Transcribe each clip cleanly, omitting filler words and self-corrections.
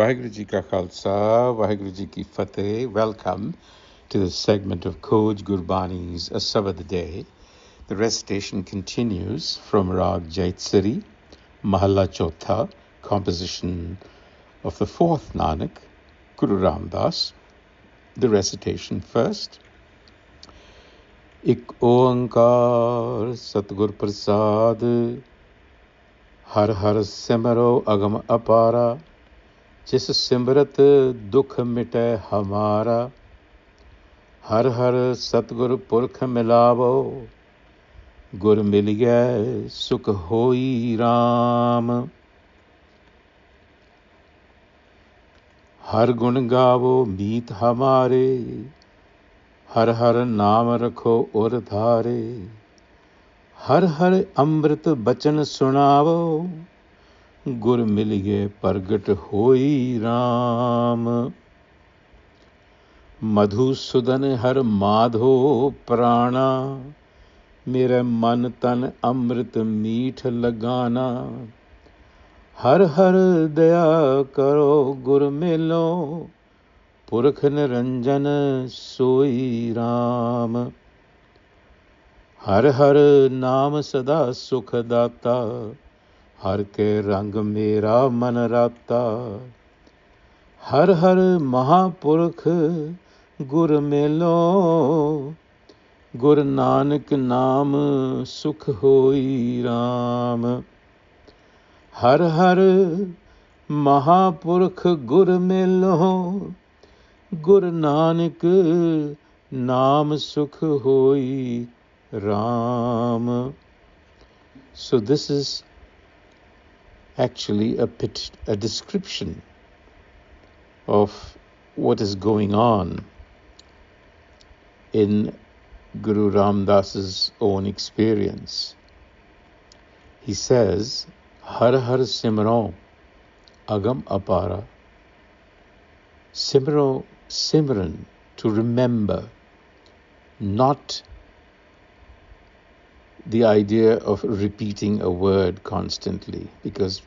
Vaheguru Ji Ka Khalsa, Vaheguru Ji Ki Fateh. Welcome to this segment of Khoj Gurbani's a-sabad-a-day. The recitation continues from Rag Jaitsari, Mahalla Chotha, composition of the fourth Nanak, Guru Ramdas. The recitation first. Ik oankar Satgur Prasad, Har Har Simarahu agam apara, जिस सिमरत दुख मिटे हमारा, हर हर सतगुर पुरख मिलावो, गुर मिल गए सुख होई राम। हर गुण गावो मीत हमारे, हर हर नाम रखो उर धारे, हर हर अमृत बचन सुनावो, गुर मिल गए प्रगट होई राम। मधुसूदन हर माधो प्राणा, मेरे मन तन अमृत मीठ लगाना, हर हर दया करो गुर मिलो, पुरख निरंजन सोई राम। हर हर नाम सदा सुख दाता, हर के रंग मेरा मन राता, हर हर महापुरख गुर मेलो, गुर नानक नाम सुख होई राम। हर हर महापुरख गुर मेलो, गुर नानक नाम सुख होई Ram. So this is actually a description of what is going on in Guru Ramdas's own experience. He says, Har Har Simarahu agam apara. Simran, to remember, not the idea of repeating a word constantly, because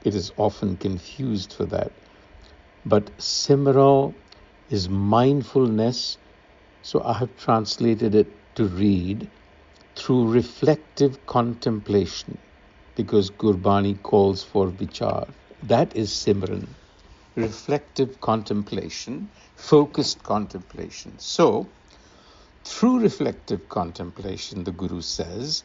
it is often confused for that. But Simarahu is mindfulness, so I have translated it to read through reflective contemplation, because Gurbani calls for vichar. That is Simran, reflective contemplation, focused contemplation. So, through reflective contemplation, the Guru says,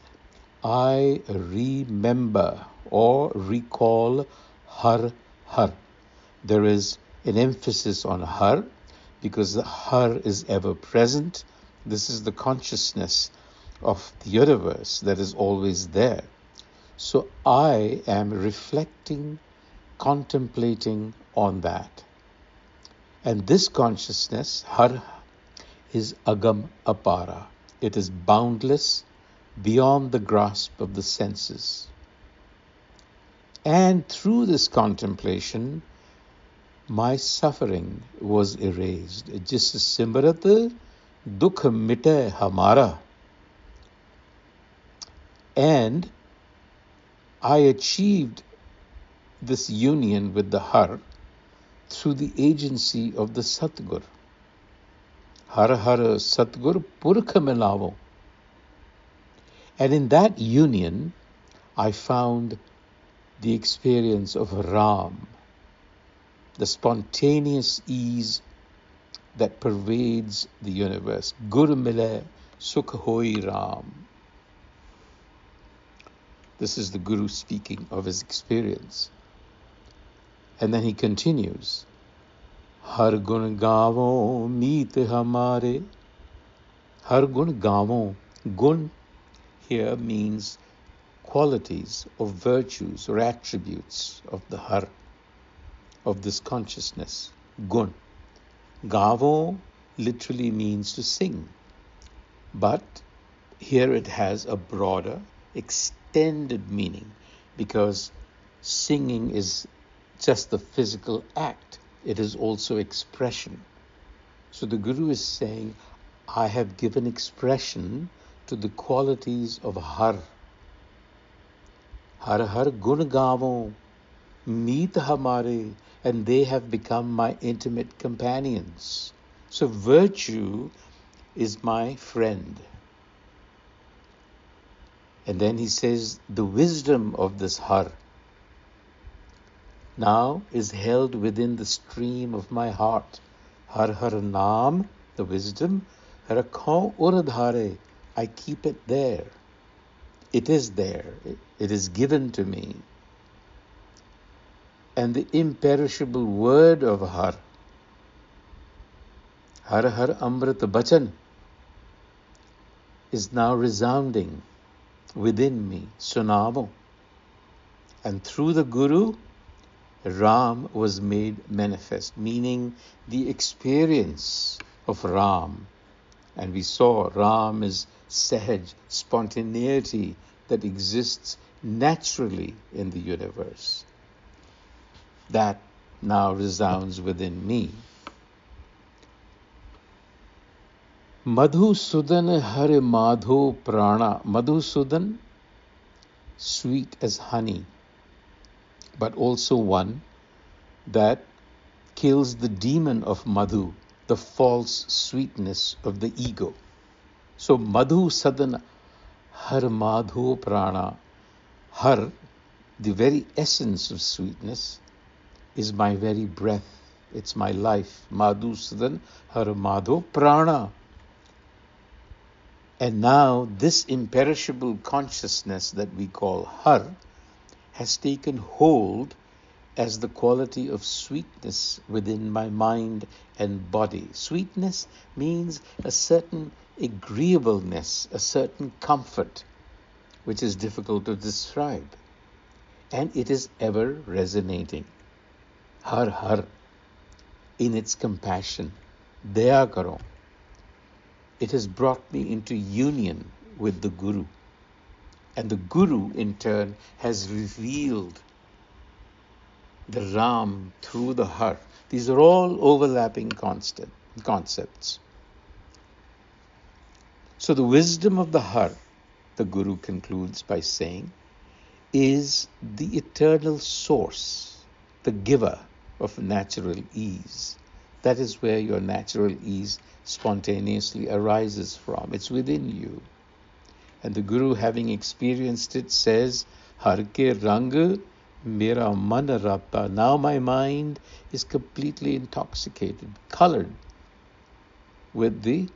I remember or recall Har Har. There is an emphasis on Har because the Har is ever present. This is the consciousness of the universe that is always there. So I am reflecting, contemplating on that. And this consciousness, Har, is agam apara. It is boundless, beyond the grasp of the senses. And through this contemplation, my suffering was erased. Jis simrat dukh mite hamara. And I achieved this union with the Har through the agency of the Satgur. Har Har Satgur Purkha Milavo. And in that union, I found the experience of Ram, the spontaneous ease that pervades the universe. Gur mile sukh hoi Ram. This is the Guru speaking of his experience. And then he continues, Har gun gavo meet hamare. Har gun gavo. Gun here means qualities or virtues or attributes of the Har, of this consciousness. Gun. Gavo literally means to sing. But here it has a broader, extended meaning, because singing is just the physical act. It is also expression. So the Guru is saying, I have given expression to the qualities of Har. Har Har gun gavo, meet hamare. and they have become my intimate companions. So virtue is my friend. And then he says, the wisdom of this Har now is held within the stream of my heart. Har Har Naam, the wisdom, Rakho Uradhare, I keep it there. It is there. It is given to me. And the imperishable word of Har, Har Har Amrit Bachan, is now resounding within me, Sunamo. And through the Guru, Ram was made manifest, meaning the experience of Ram. And we saw Ram is Sahaj, spontaneity that exists naturally in the universe. That now resounds within me. Madhusudan Hare Madhu Prana. Madhusudan, sweet as honey, but also one that kills the demon of Madhu, the false sweetness of the ego. So Madhusudan Har Madhu Prana. Har, the very essence of sweetness, is my very breath. It's my life. Madhusudan Har Madhu Prana. And now this imperishable consciousness that we call Har has taken hold as the quality of sweetness within my mind and body. Sweetness means a certain agreeableness, a certain comfort, which is difficult to describe. And it is ever resonating. Har Har, in its compassion, Daya Karo. It has brought me into union with the Guru. And the Guru, in turn, has revealed the Ram through the Har. These are all overlapping concepts. So the wisdom of the Har, the Guru concludes by saying, is the eternal source, the giver of natural ease. That is where your natural ease spontaneously arises from. It's within you. And the Guru, having experienced it, says, Har ke rang mera man rata. Now my mind is completely intoxicated, colored with the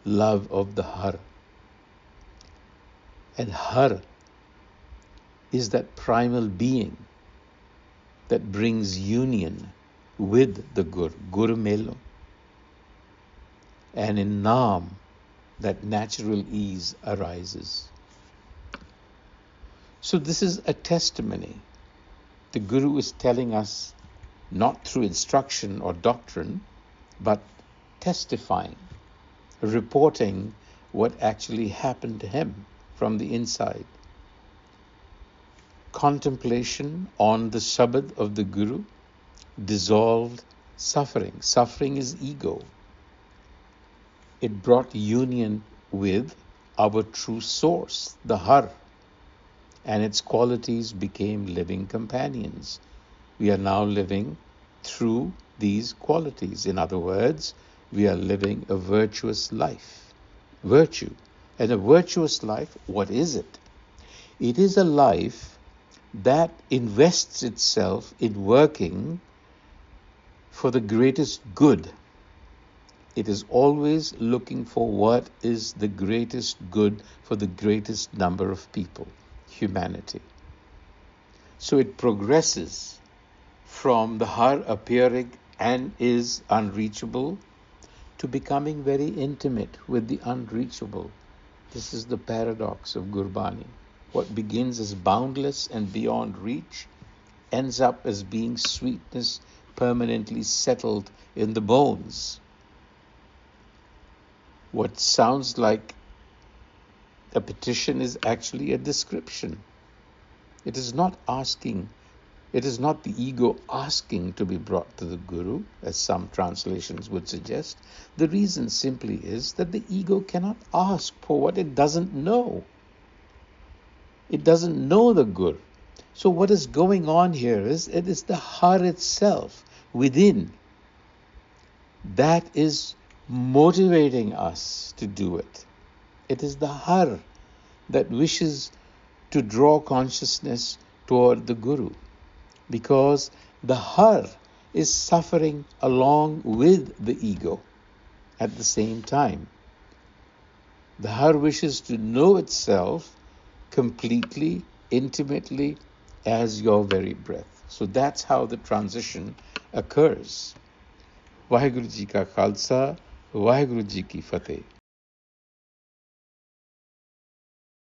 love of the Har. And Har is that primal being that brings union with the Gur Melo. And in Naam, that natural ease arises. So this is a testimony. The Guru is telling us, not through instruction or doctrine, but testifying, reporting what actually happened to him from the inside. Contemplation on the Sabad of the Guru dissolved suffering. Suffering is ego. It brought union with our true source, the Har, and its qualities became living companions. We are now living through these qualities. In other words, we are living a virtuous life. Virtue. And a virtuous life, what is it? It is a life that invests itself in working for the greatest good. It is always looking for what is the greatest good for the greatest number of people, humanity. So it progresses from the Har appearing and is unreachable to becoming very intimate with the unreachable. This is the paradox of Gurbani. What begins as boundless and beyond reach ends up as being sweetness permanently settled in the bones. What sounds like a petition is actually a description. It is not asking, it is not the ego asking to be brought to the Guru, as some translations would suggest. The reason simply is that the ego cannot ask for what it doesn't know. It doesn't know the Guru. So what is going on here is it is the Har itself within that is motivating us to do it. It is the Har that wishes to draw consciousness toward the Guru, because the Har is suffering along with the ego at the same time. The Har wishes to know itself completely, intimately, as your very breath. So that's how the transition occurs. Vaheguru Ji Ka Khalsa, Vaheguru Ji Ki Fateh.